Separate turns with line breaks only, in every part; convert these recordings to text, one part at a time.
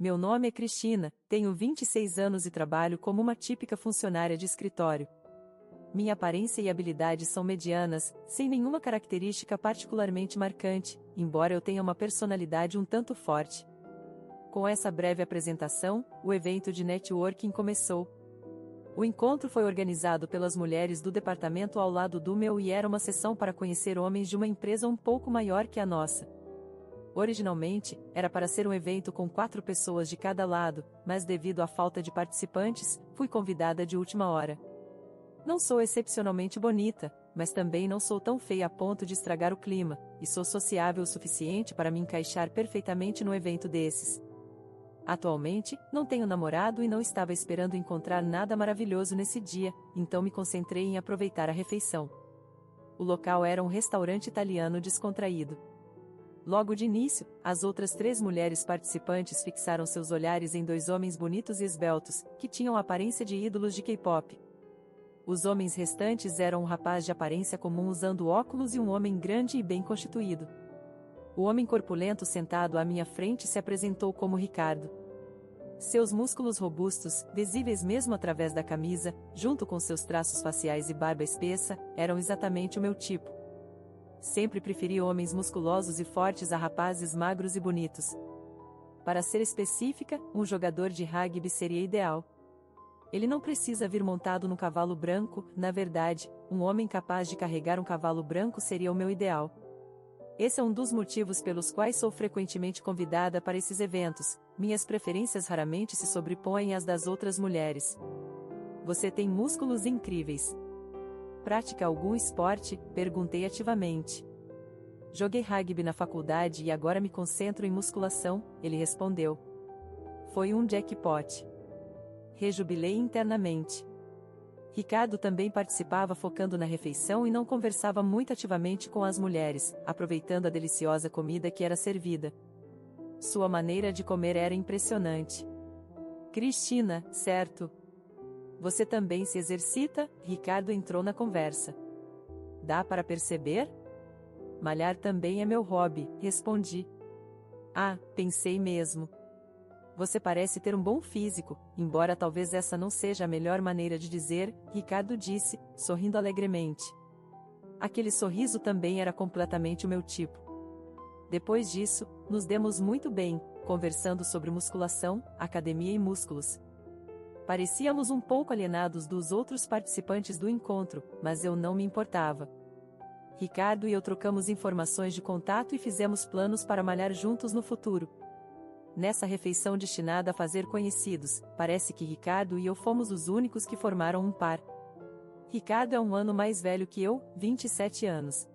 Meu nome é Cristina, tenho 26 anos e trabalho como uma típica funcionária de escritório. Minha aparência e habilidades são medianas, sem nenhuma característica particularmente marcante, embora eu tenha uma personalidade um tanto forte. Com essa breve apresentação, o evento de networking começou. O encontro foi organizado pelas mulheres do departamento ao lado do meu e era uma sessão para conhecer homens de uma empresa um pouco maior que a nossa. Originalmente, era para ser um evento com 4 pessoas de cada lado, mas devido à falta de participantes, fui convidada de última hora. Não sou excepcionalmente bonita, mas também não sou tão feia a ponto de estragar o clima, e sou sociável o suficiente para me encaixar perfeitamente num evento desses. Atualmente, não tenho namorado e não estava esperando encontrar nada maravilhoso nesse dia, então me concentrei em aproveitar a refeição. O local era um restaurante italiano descontraído. Logo de início, as outras 3 mulheres participantes fixaram seus olhares em 2 homens bonitos e esbeltos, que tinham a aparência de ídolos de K-pop. Os homens restantes eram um rapaz de aparência comum usando óculos e um homem grande e bem constituído. O homem corpulento sentado à minha frente se apresentou como Ricardo. Seus músculos robustos, visíveis mesmo através da camisa, junto com seus traços faciais e barba espessa, eram exatamente o meu tipo. Sempre preferi homens musculosos e fortes a rapazes magros e bonitos. Para ser específica, um jogador de rugby seria ideal. Ele não precisa vir montado no cavalo branco, na verdade, um homem capaz de carregar um cavalo branco seria o meu ideal. Esse é um dos motivos pelos quais sou frequentemente convidada para esses eventos, minhas preferências raramente se sobrepõem às das outras mulheres. Você tem músculos incríveis. Pratica algum esporte? Perguntei ativamente. Joguei rugby na faculdade e agora me concentro em musculação, ele respondeu. Foi um jackpot. Rejubilei internamente. Ricardo também participava focando na refeição e não conversava muito ativamente com as mulheres, aproveitando a deliciosa comida que era servida. Sua maneira de comer era impressionante. Cristina, certo? Você também se exercita? Ricardo entrou na conversa. Dá para perceber? Malhar também é meu hobby, respondi. Ah, pensei mesmo. Você parece ter um bom físico, embora talvez essa não seja a melhor maneira de dizer, Ricardo disse, sorrindo alegremente. Aquele sorriso também era completamente o meu tipo. Depois disso, nos demos muito bem, conversando sobre musculação, academia e músculos. Parecíamos um pouco alienados dos outros participantes do encontro, mas eu não me importava. Ricardo e eu trocamos informações de contato e fizemos planos para malhar juntos no futuro. Nessa refeição destinada a fazer conhecidos, parece que Ricardo e eu fomos os únicos que formaram um par. Ricardo é um ano mais velho que eu, 27 anos.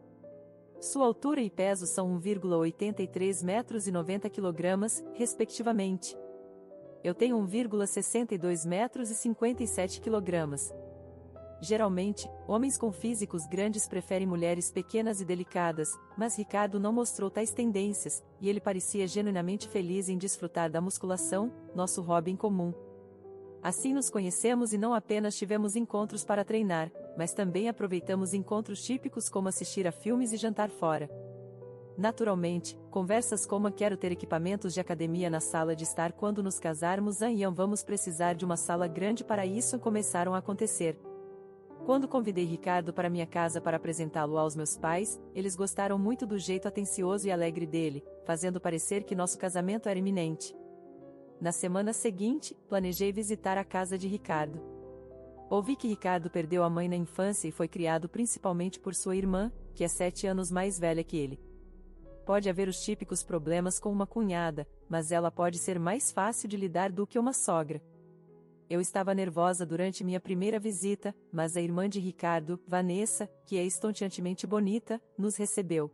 Sua altura e peso são 1,83 metros e 90 quilogramas, respectivamente. Eu tenho 1,62 metros e 57 quilogramas. Geralmente, homens com físicos grandes preferem mulheres pequenas e delicadas, mas Ricardo não mostrou tais tendências, e ele parecia genuinamente feliz em desfrutar da musculação, nosso hobby em comum. Assim nos conhecemos e não apenas tivemos encontros para treinar, mas também aproveitamos encontros típicos como assistir a filmes e jantar fora. Naturalmente, conversas como quero ter equipamentos de academia na sala de estar quando nos casarmos e vamos precisar de uma sala grande para isso começaram a acontecer. Quando convidei Ricardo para minha casa para apresentá-lo aos meus pais, eles gostaram muito do jeito atencioso e alegre dele, fazendo parecer que nosso casamento era iminente. Na semana seguinte, planejei visitar a casa de Ricardo. Ouvi que Ricardo perdeu a mãe na infância e foi criado principalmente por sua irmã, que é 7 anos mais velha que ele. Pode haver os típicos problemas com uma cunhada, mas ela pode ser mais fácil de lidar do que uma sogra. Eu estava nervosa durante minha primeira visita, mas a irmã de Ricardo, Vanessa, que é estonteantemente bonita, nos recebeu.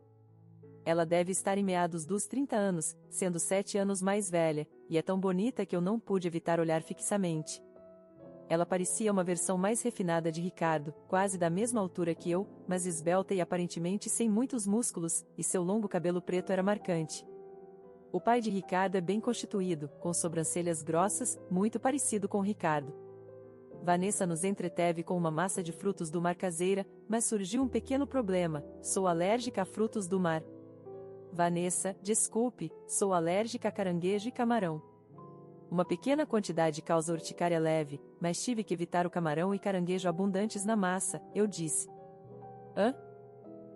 Ela deve estar em meados dos 30 anos, sendo 7 anos mais velha, e é tão bonita que eu não pude evitar olhar fixamente. Ela parecia uma versão mais refinada de Ricardo, quase da mesma altura que eu, mas esbelta e aparentemente sem muitos músculos, e seu longo cabelo preto era marcante. O pai de Ricardo é bem constituído, com sobrancelhas grossas, muito parecido com Ricardo. Vanessa nos entreteve com uma massa de frutos do mar caseira, mas surgiu um pequeno problema: sou alérgica a frutos do mar. Vanessa, desculpe, sou alérgica a caranguejo e camarão. Uma pequena quantidade causa urticária leve, mas tive que evitar o camarão e caranguejo abundantes na massa, eu disse. Hã?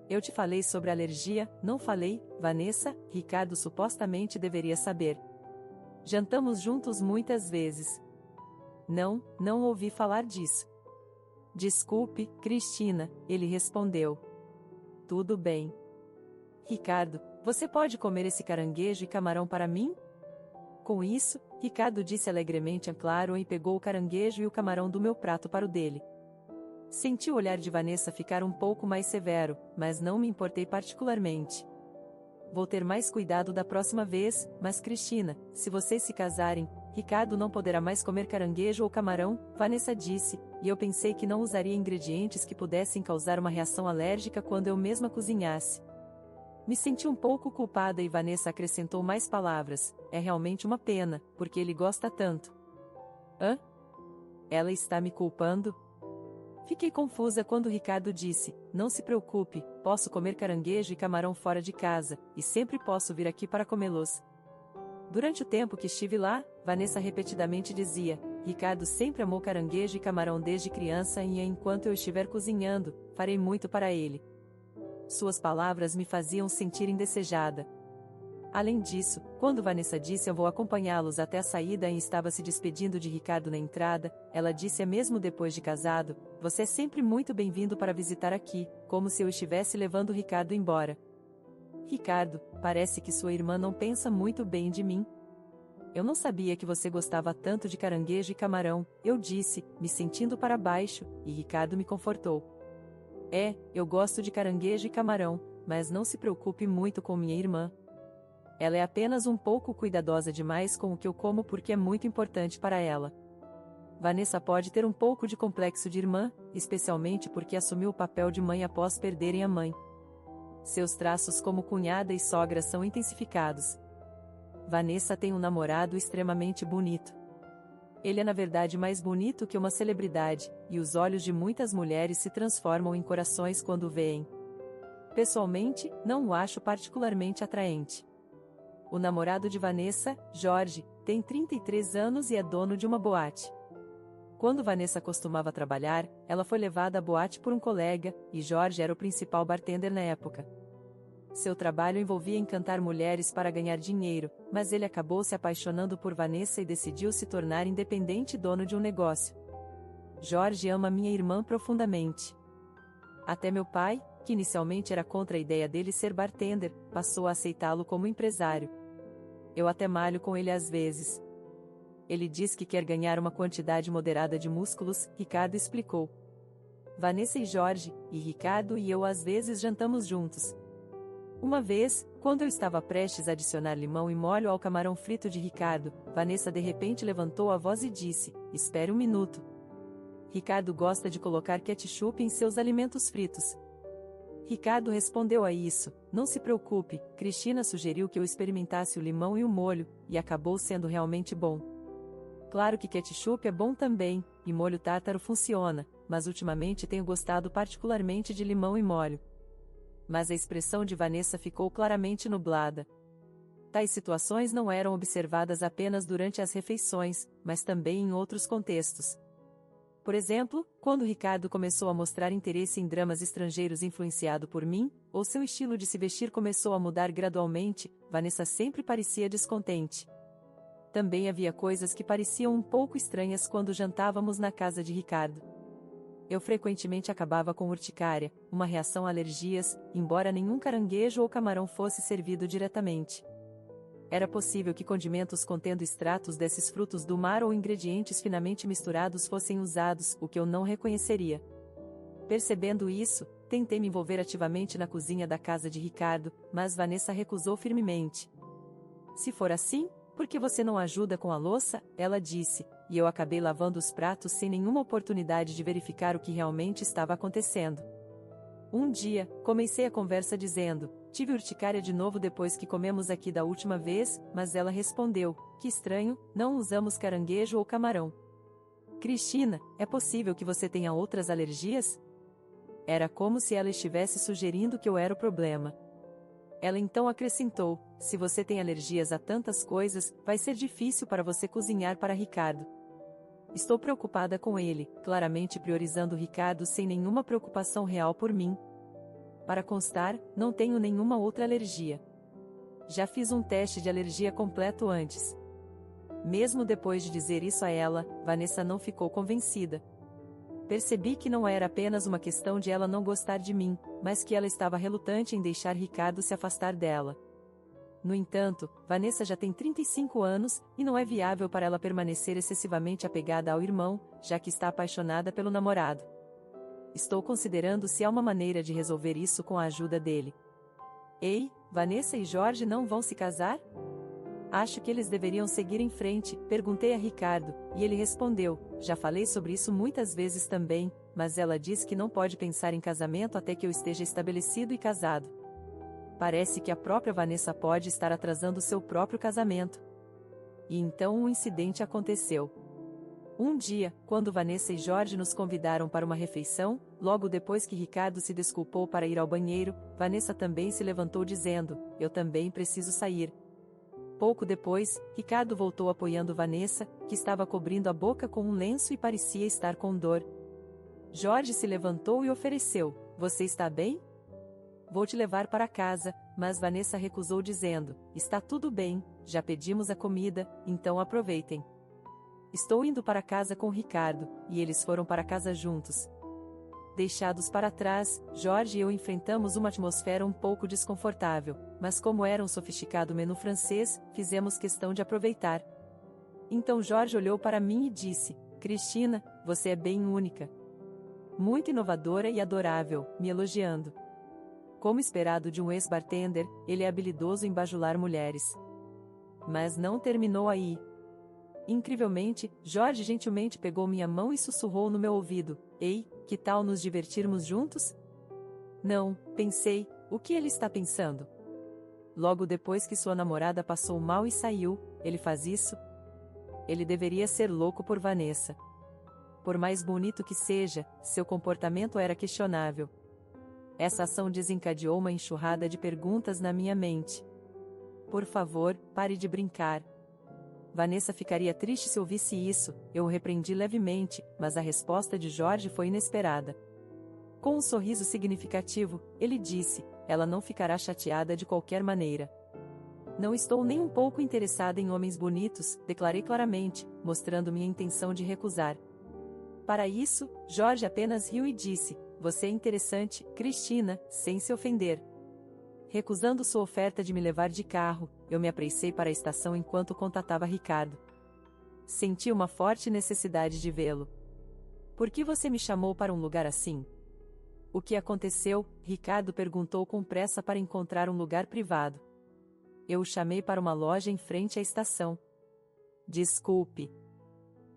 Eu te falei sobre alergia, não falei, Vanessa? Ricardo supostamente deveria saber. Jantamos juntos muitas vezes. Não ouvi falar disso. Desculpe, Cristina, ele respondeu. Tudo bem. Ricardo, você pode comer esse caranguejo e camarão para mim? Com isso, Ricardo disse alegremente a Claro e pegou o caranguejo e o camarão do meu prato para o dele. Senti o olhar de Vanessa ficar um pouco mais severo, mas não me importei particularmente. Vou ter mais cuidado da próxima vez, mas Cristina, se vocês se casarem, Ricardo não poderá mais comer caranguejo ou camarão, Vanessa disse, e eu pensei que não usaria ingredientes que pudessem causar uma reação alérgica quando eu mesma cozinhasse. Me senti um pouco culpada e Vanessa acrescentou mais palavras, é realmente uma pena, porque ele gosta tanto. Hã? Ela está me culpando? Fiquei confusa quando Ricardo disse, não se preocupe, posso comer caranguejo e camarão fora de casa, e sempre posso vir aqui para comê-los. Durante o tempo que estive lá, Vanessa repetidamente dizia, Ricardo sempre amou caranguejo e camarão desde criança e enquanto eu estiver cozinhando, farei muito para ele. Suas palavras me faziam sentir indesejada. Além disso, quando Vanessa disse eu vou acompanhá-los até a saída e estava se despedindo de Ricardo na entrada, ela disse mesmo depois de casado, você é sempre muito bem-vindo para visitar aqui, como se eu estivesse levando Ricardo embora. Ricardo, parece que sua irmã não pensa muito bem de mim. Eu não sabia que você gostava tanto de caranguejo e camarão, eu disse, me sentindo para baixo, e Ricardo me confortou. Eu gosto de caranguejo e camarão, mas não se preocupe muito com minha irmã. Ela é apenas um pouco cuidadosa demais com o que eu como porque é muito importante para ela. Vanessa pode ter um pouco de complexo de irmã, especialmente porque assumiu o papel de mãe após perderem a mãe. Seus traços como cunhada e sogra são intensificados. Vanessa tem um namorado extremamente bonito. Ele é na verdade mais bonito que uma celebridade, e os olhos de muitas mulheres se transformam em corações quando o veem. Pessoalmente, não o acho particularmente atraente. O namorado de Vanessa, Jorge, tem 33 anos e é dono de uma boate. Quando Vanessa costumava trabalhar, ela foi levada à boate por um colega, e Jorge era o principal bartender na época. Seu trabalho envolvia encantar mulheres para ganhar dinheiro, mas ele acabou se apaixonando por Vanessa e decidiu se tornar independente e dono de um negócio. Jorge ama minha irmã profundamente. Até meu pai, que inicialmente era contra a ideia dele ser bartender, passou a aceitá-lo como empresário. Eu até malho com ele às vezes. Ele diz que quer ganhar uma quantidade moderada de músculos, Ricardo explicou. Vanessa e Jorge, e Ricardo e eu às vezes jantamos juntos. Uma vez, quando eu estava prestes a adicionar limão e molho ao camarão frito de Ricardo, Vanessa de repente levantou a voz e disse, espere um minuto. Ricardo gosta de colocar ketchup em seus alimentos fritos. Ricardo respondeu a isso, não se preocupe, Cristina sugeriu que eu experimentasse o limão e o molho, e acabou sendo realmente bom. Claro que ketchup é bom também, e molho tártaro funciona, mas ultimamente tenho gostado particularmente de limão e molho. Mas a expressão de Vanessa ficou claramente nublada. Tais situações não eram observadas apenas durante as refeições, mas também em outros contextos. Por exemplo, quando Ricardo começou a mostrar interesse em dramas estrangeiros influenciado por mim, ou seu estilo de se vestir começou a mudar gradualmente, Vanessa sempre parecia descontente. Também havia coisas que pareciam um pouco estranhas quando jantávamos na casa de Ricardo. Eu frequentemente acabava com urticária, uma reação a alergias, embora nenhum caranguejo ou camarão fosse servido diretamente. Era possível que condimentos contendo extratos desses frutos do mar ou ingredientes finamente misturados fossem usados, o que eu não reconheceria. Percebendo isso, tentei me envolver ativamente na cozinha da casa de Ricardo, mas Vanessa recusou firmemente. Se for assim, por que você não ajuda com a louça? Ela disse, e eu acabei lavando os pratos sem nenhuma oportunidade de verificar o que realmente estava acontecendo. Um dia, comecei a conversa dizendo, tive urticária de novo depois que comemos aqui da última vez, mas ela respondeu, que estranho, não usamos caranguejo ou camarão. Cristina, é possível que você tenha outras alergias? Era como se ela estivesse sugerindo que eu era o problema. Ela então acrescentou: se você tem alergias a tantas coisas, vai ser difícil para você cozinhar para Ricardo. Estou preocupada com ele, claramente priorizando Ricardo sem nenhuma preocupação real por mim. Para constar, não tenho nenhuma outra alergia. Já fiz um teste de alergia completo antes. Mesmo depois de dizer isso a ela, Vanessa não ficou convencida. Percebi que não era apenas uma questão de ela não gostar de mim, mas que ela estava relutante em deixar Ricardo se afastar dela. No entanto, Vanessa já tem 35 anos, e não é viável para ela permanecer excessivamente apegada ao irmão, já que está apaixonada pelo namorado. Estou considerando se há uma maneira de resolver isso com a ajuda dele. Ei, Vanessa e Jorge não vão se casar? Acho que eles deveriam seguir em frente, perguntei a Ricardo, e ele respondeu: já falei sobre isso muitas vezes também, mas ela diz que não pode pensar em casamento até que eu esteja estabelecido e casado. Parece que a própria Vanessa pode estar atrasando seu próprio casamento. E então um incidente aconteceu. Um dia, quando Vanessa e Jorge nos convidaram para uma refeição, logo depois que Ricardo se desculpou para ir ao banheiro, Vanessa também se levantou dizendo: eu também preciso sair. Pouco depois, Ricardo voltou apoiando Vanessa, que estava cobrindo a boca com um lenço e parecia estar com dor. Jorge se levantou e ofereceu: você está bem? Vou te levar para casa, mas Vanessa recusou dizendo: está tudo bem, já pedimos a comida, então aproveitem. Estou indo para casa com Ricardo, e eles foram para casa juntos. Deixados para trás, Jorge e eu enfrentamos uma atmosfera um pouco desconfortável, mas como era um sofisticado menu francês, fizemos questão de aproveitar. Então Jorge olhou para mim e disse: Cristina, você é bem única. Muito inovadora e adorável, me elogiando. Como esperado de um ex-bartender, ele é habilidoso em bajular mulheres. Mas não terminou aí. Incrivelmente, Jorge gentilmente pegou minha mão e sussurrou no meu ouvido: ei, que tal nos divertirmos juntos? Não, pensei, o que ele está pensando? Logo depois que sua namorada passou mal e saiu, ele faz isso? Ele deveria ser louco por Vanessa. Por mais bonito que seja, seu comportamento era questionável. Essa ação desencadeou uma enxurrada de perguntas na minha mente. Por favor, pare de brincar. Vanessa ficaria triste se ouvisse isso, eu o repreendi levemente, mas a resposta de Jorge foi inesperada. Com um sorriso significativo, ele disse: ela não ficará chateada de qualquer maneira. Não estou nem um pouco interessada em homens bonitos, declarei claramente, mostrando minha intenção de recusar. Para isso, Jorge apenas riu e disse: você é interessante, Cristina, sem se ofender. Recusando sua oferta de me levar de carro, eu me apressei para a estação enquanto contatava Ricardo. Senti uma forte necessidade de vê-lo. Por que você me chamou para um lugar assim? O que aconteceu? Ricardo perguntou com pressa para encontrar um lugar privado. Eu o chamei para uma loja em frente à estação. Desculpe.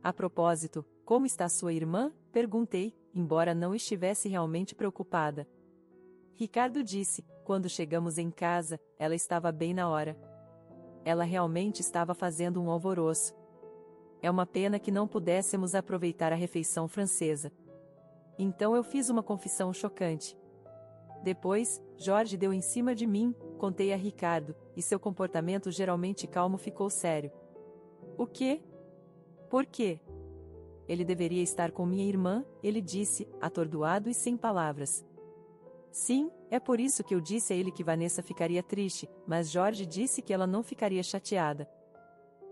A propósito, como está sua irmã? Perguntei, embora não estivesse realmente preocupada. Ricardo disse: quando chegamos em casa, ela estava bem na hora. Ela realmente estava fazendo um alvoroço. É uma pena que não pudéssemos aproveitar a refeição francesa. Então eu fiz uma confissão chocante. Depois, Jorge deu em cima de mim, contei a Ricardo, e seu comportamento geralmente calmo ficou sério. O quê? Por quê? Ele deveria estar com minha irmã, ele disse, atordoado e sem palavras. Sim, é por isso que eu disse a ele que Vanessa ficaria triste, mas Jorge disse que ela não ficaria chateada.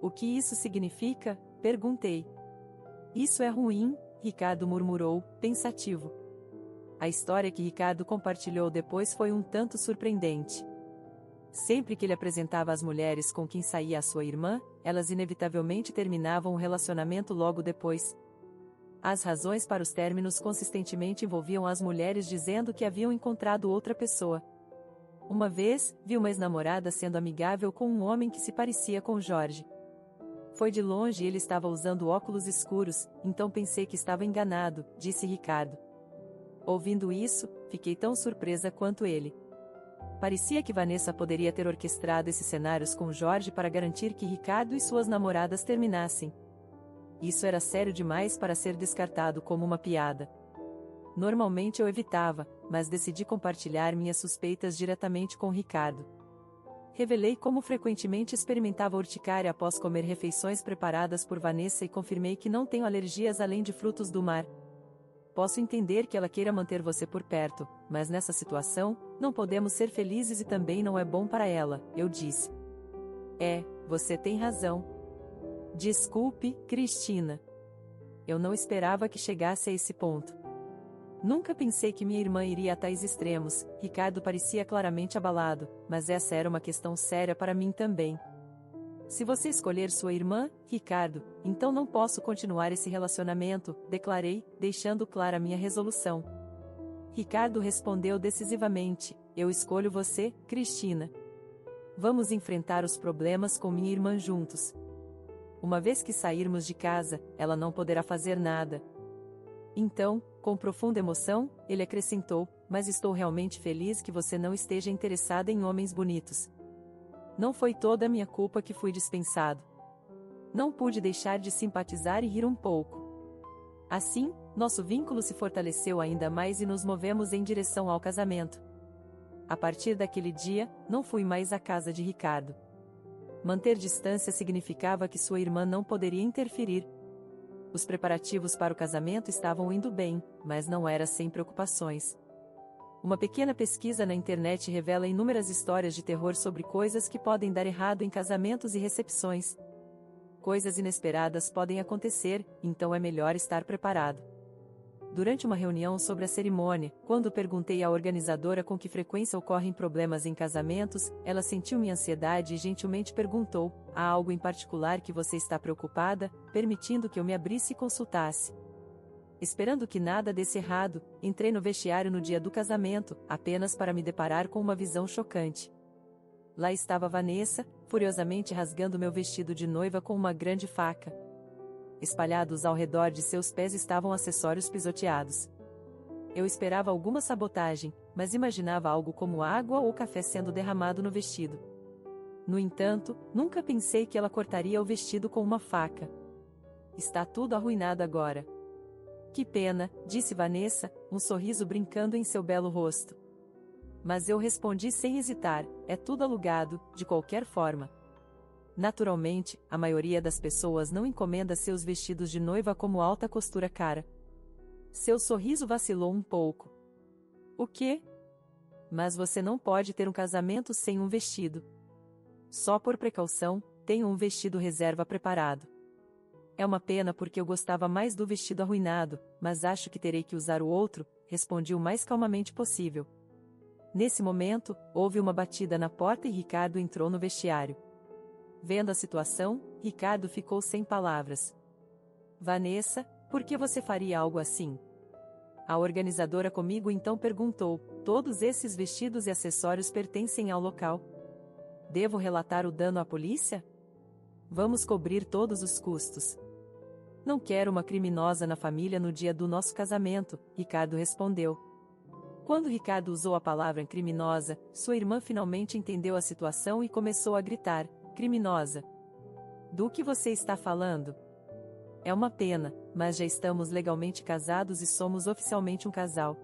O que isso significa? Perguntei. Isso é ruim, Ricardo murmurou, pensativo. A história que Ricardo compartilhou depois foi um tanto surpreendente. Sempre que ele apresentava as mulheres com quem saía a sua irmã, elas inevitavelmente terminavam o relacionamento logo depois. As razões para os términos consistentemente envolviam as mulheres dizendo que haviam encontrado outra pessoa. Uma vez, vi uma ex-namorada sendo amigável com um homem que se parecia com Jorge. Foi de longe e ele estava usando óculos escuros, então pensei que estava enganado, disse Ricardo. Ouvindo isso, fiquei tão surpresa quanto ele. Parecia que Vanessa poderia ter orquestrado esses cenários com Jorge para garantir que Ricardo e suas namoradas terminassem. Isso era sério demais para ser descartado como uma piada. Normalmente eu evitava, mas decidi compartilhar minhas suspeitas diretamente com Ricardo. revelei como frequentemente experimentava urticária após comer refeições preparadas por Vanessa e confirmei que não tenho alergias além de frutos do mar. Posso entender que ela queira manter você por perto, mas nessa situação, não podemos ser felizes e também não é bom para ela, eu disse. Você tem razão. Desculpe, Cristina. Eu não esperava que chegasse a esse ponto. Nunca pensei que minha irmã iria a tais extremos. Ricardo parecia claramente abalado, mas essa era uma questão séria para mim também. Se você escolher sua irmã, Ricardo, então não posso continuar esse relacionamento, declarei, deixando clara minha resolução. Ricardo respondeu decisivamente: eu escolho você, Cristina. Vamos enfrentar os problemas com minha irmã juntos. Uma vez que sairmos de casa, ela não poderá fazer nada. Então, com profunda emoção, ele acrescentou: mas estou realmente feliz que você não esteja interessada em homens bonitos. Não foi toda a minha culpa que fui dispensado. Não pude deixar de simpatizar e rir um pouco. Assim, nosso vínculo se fortaleceu ainda mais e nos movemos em direção ao casamento. A partir daquele dia, não fui mais à casa de Ricardo. Manter distância significava que sua irmã não poderia interferir. Os preparativos para o casamento estavam indo bem, mas não era sem preocupações. Uma pequena pesquisa na internet revela inúmeras histórias de terror sobre coisas que podem dar errado em casamentos e recepções. Coisas inesperadas podem acontecer, então é melhor estar preparado. Durante uma reunião sobre a cerimônia, quando perguntei à organizadora com que frequência ocorrem problemas em casamentos, ela sentiu minha ansiedade e gentilmente perguntou: há algo em particular que você está preocupada, permitindo que eu me abrisse e consultasse. Esperando que nada desse errado, entrei no vestiário no dia do casamento, apenas para me deparar com uma visão chocante. Lá estava Vanessa, furiosamente rasgando meu vestido de noiva com uma grande faca. Espalhados ao redor de seus pés estavam acessórios pisoteados. Eu esperava alguma sabotagem, mas imaginava algo como água ou café sendo derramado no vestido. No entanto, nunca pensei que ela cortaria o vestido com uma faca. Está tudo arruinado agora. Que pena, disse Vanessa, um sorriso brincando em seu belo rosto. Mas eu respondi sem hesitar: é tudo alugado, de qualquer forma. Naturalmente, a maioria das pessoas não encomenda seus vestidos de noiva como alta costura cara. Seu sorriso vacilou um pouco. O quê? Mas você não pode ter um casamento sem um vestido. Só por precaução, tenho um vestido reserva preparado. É uma pena porque eu gostava mais do vestido arruinado, mas acho que terei que usar o outro, respondi o mais calmamente possível. Nesse momento, houve uma batida na porta e Ricardo entrou no vestiário. Vendo a situação, Ricardo ficou sem palavras. Vanessa, por que você faria algo assim? A organizadora comigo então perguntou: todos esses vestidos e acessórios pertencem ao local? Devo relatar o dano à polícia? Vamos cobrir todos os custos. Não quero uma criminosa na família no dia do nosso casamento, Ricardo respondeu. Quando Ricardo usou a palavra criminosa, sua irmã finalmente entendeu a situação e começou a gritar: criminosa! Do que você está falando? É uma pena, mas já estamos legalmente casados e somos oficialmente um casal.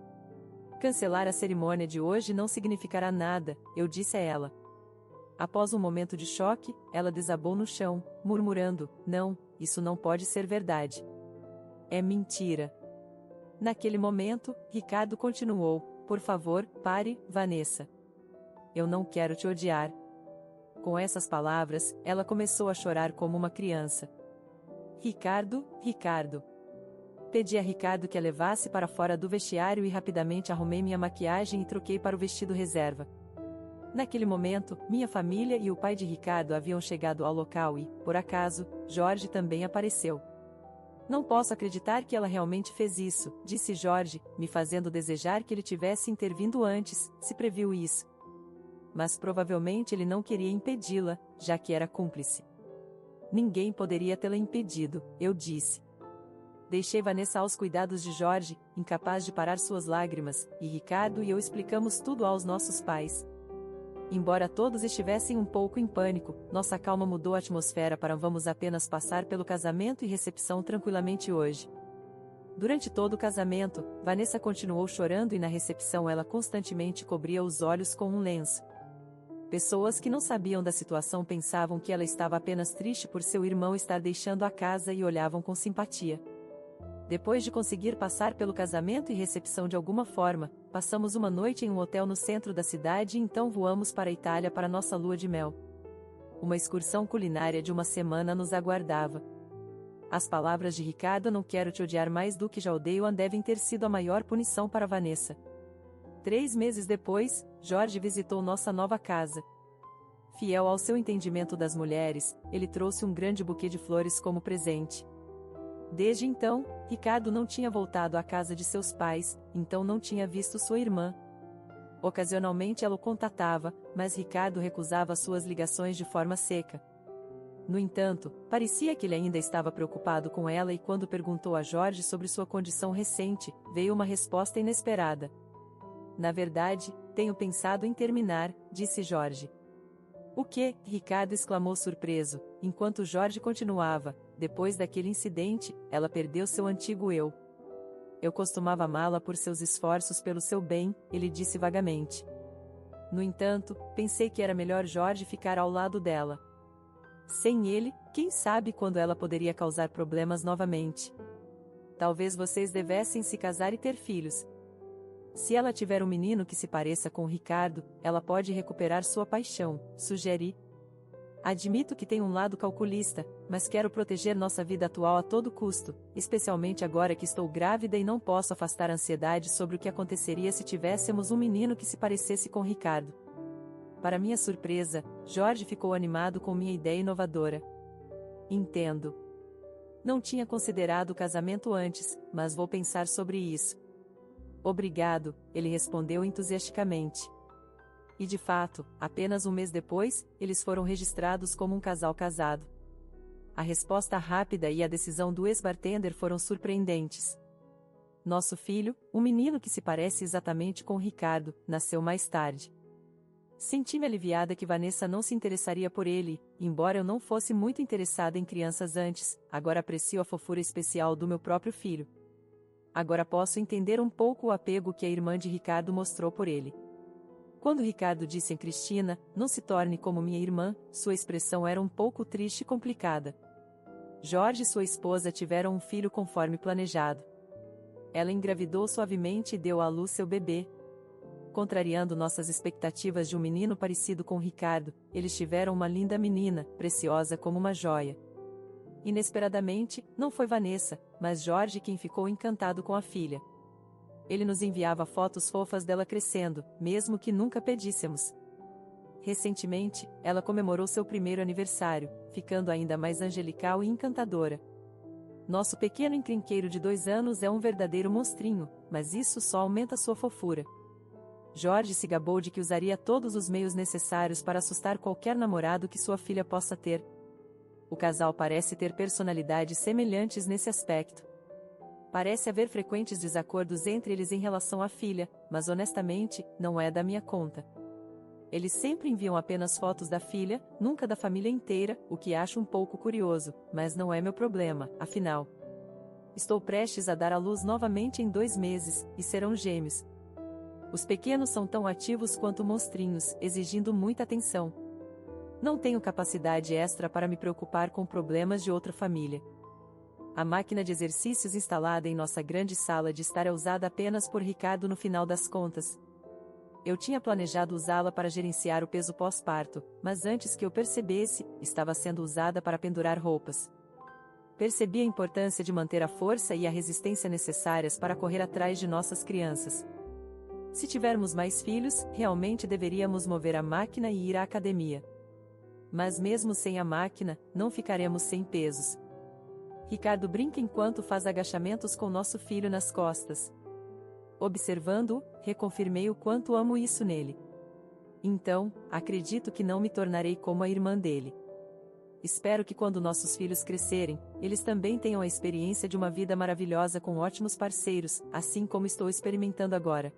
Cancelar a cerimônia de hoje não significará nada, eu disse a ela. Após um momento de choque, ela desabou no chão, murmurando: não, isso não pode ser verdade. É mentira. Naquele momento, Ricardo continuou: por favor, pare, Vanessa. Eu não quero te odiar. Com essas palavras, ela começou a chorar como uma criança. Ricardo, Ricardo. Pedi a Ricardo que a levasse para fora do vestiário e rapidamente arrumei minha maquiagem e troquei para o vestido reserva. Naquele momento, minha família e o pai de Ricardo haviam chegado ao local e, por acaso, Jorge também apareceu. Não posso acreditar que ela realmente fez isso, disse Jorge, me fazendo desejar que ele tivesse intervindo antes, se previu isso. Mas provavelmente ele não queria impedi-la, já que era cúmplice. Ninguém poderia tê-la impedido, eu disse. Deixei Vanessa aos cuidados de Jorge, incapaz de parar suas lágrimas, e Ricardo e eu explicamos tudo aos nossos pais. Embora todos estivessem um pouco em pânico, nossa calma mudou a atmosfera para vamos apenas passar pelo casamento e recepção tranquilamente hoje. Durante todo o casamento, Vanessa continuou chorando e na recepção ela constantemente cobria os olhos com um lenço. Pessoas que não sabiam da situação pensavam que ela estava apenas triste por seu irmão estar deixando a casa e olhavam com simpatia. Depois de conseguir passar pelo casamento e recepção de alguma forma, passamos uma noite em um hotel no centro da cidade e então voamos para a Itália para nossa lua de mel. Uma excursão culinária de uma semana nos aguardava. As palavras de Ricardo "não quero te odiar mais do que já odeio" devem ter sido a maior punição para Vanessa. 3 meses depois, Jorge visitou nossa nova casa. Fiel ao seu entendimento das mulheres, ele trouxe um grande buquê de flores como presente. Desde então, Ricardo não tinha voltado à casa de seus pais, então não tinha visto sua irmã. Ocasionalmente ela o contatava, mas Ricardo recusava suas ligações de forma seca. No entanto, parecia que ele ainda estava preocupado com ela e quando perguntou a Jorge sobre sua condição recente, veio uma resposta inesperada. Na verdade, tenho pensado em terminar, disse Jorge. O quê? Ricardo exclamou surpreso, enquanto Jorge continuava. Depois daquele incidente, ela perdeu seu antigo eu. Eu costumava amá-la por seus esforços pelo seu bem, ele disse vagamente. No entanto, pensei que era melhor Jorge ficar ao lado dela. Sem ele, quem sabe quando ela poderia causar problemas novamente. Talvez vocês devessem se casar e ter filhos. Se ela tiver um menino que se pareça com Ricardo, ela pode recuperar sua paixão, sugeri. Admito que tenho um lado calculista, mas quero proteger nossa vida atual a todo custo, especialmente agora que estou grávida e não posso afastar a ansiedade sobre o que aconteceria se tivéssemos um menino que se parecesse com Ricardo. Para minha surpresa, Jorge ficou animado com minha ideia inovadora. Entendo. Não tinha considerado o casamento antes, mas vou pensar sobre isso. Obrigado, ele respondeu entusiasticamente. E de fato, apenas um mês depois, eles foram registrados como um casal casado. A resposta rápida e a decisão do ex-bartender foram surpreendentes. Nosso filho, um menino que se parece exatamente com Ricardo, nasceu mais tarde. Senti-me aliviada que Vanessa não se interessaria por ele, embora eu não fosse muito interessada em crianças antes, agora aprecio a fofura especial do meu próprio filho. Agora posso entender um pouco o apego que a irmã de Ricardo mostrou por ele. Quando Ricardo disse em Cristina, não se torne como minha irmã, sua expressão era um pouco triste e complicada. Jorge e sua esposa tiveram um filho conforme planejado. Ela engravidou suavemente e deu à luz seu bebê. Contrariando nossas expectativas de um menino parecido com Ricardo, eles tiveram uma linda menina, preciosa como uma joia. Inesperadamente, não foi Vanessa, mas Jorge quem ficou encantado com a filha. Ele nos enviava fotos fofas dela crescendo, mesmo que nunca pedíssemos. Recentemente, ela comemorou seu primeiro aniversário, ficando ainda mais angelical e encantadora. Nosso pequeno encrenqueiro de 2 anos é um verdadeiro monstrinho, mas isso só aumenta sua fofura. Jorge se gabou de que usaria todos os meios necessários para assustar qualquer namorado que sua filha possa ter. O casal parece ter personalidades semelhantes nesse aspecto. Parece haver frequentes desacordos entre eles em relação à filha, mas honestamente, não é da minha conta. Eles sempre enviam apenas fotos da filha, nunca da família inteira, o que acho um pouco curioso, mas não é meu problema, afinal. Estou prestes a dar à luz novamente em 2 meses, e serão gêmeos. Os pequenos são tão ativos quanto monstrinhos, exigindo muita atenção. Não tenho capacidade extra para me preocupar com problemas de outra família. A máquina de exercícios instalada em nossa grande sala de estar é usada apenas por Ricardo no final das contas. Eu tinha planejado usá-la para gerenciar o peso pós-parto, mas antes que eu percebesse, estava sendo usada para pendurar roupas. Percebi a importância de manter a força e a resistência necessárias para correr atrás de nossas crianças. Se tivermos mais filhos, realmente deveríamos mover a máquina e ir à academia. Mas mesmo sem a máquina, não ficaremos sem pesos. Ricardo brinca enquanto faz agachamentos com nosso filho nas costas. Observando-o, reconfirmei o quanto amo isso nele. Então, acredito que não me tornarei como a irmã dele. Espero que quando nossos filhos crescerem, eles também tenham a experiência de uma vida maravilhosa com ótimos parceiros, assim como estou experimentando agora.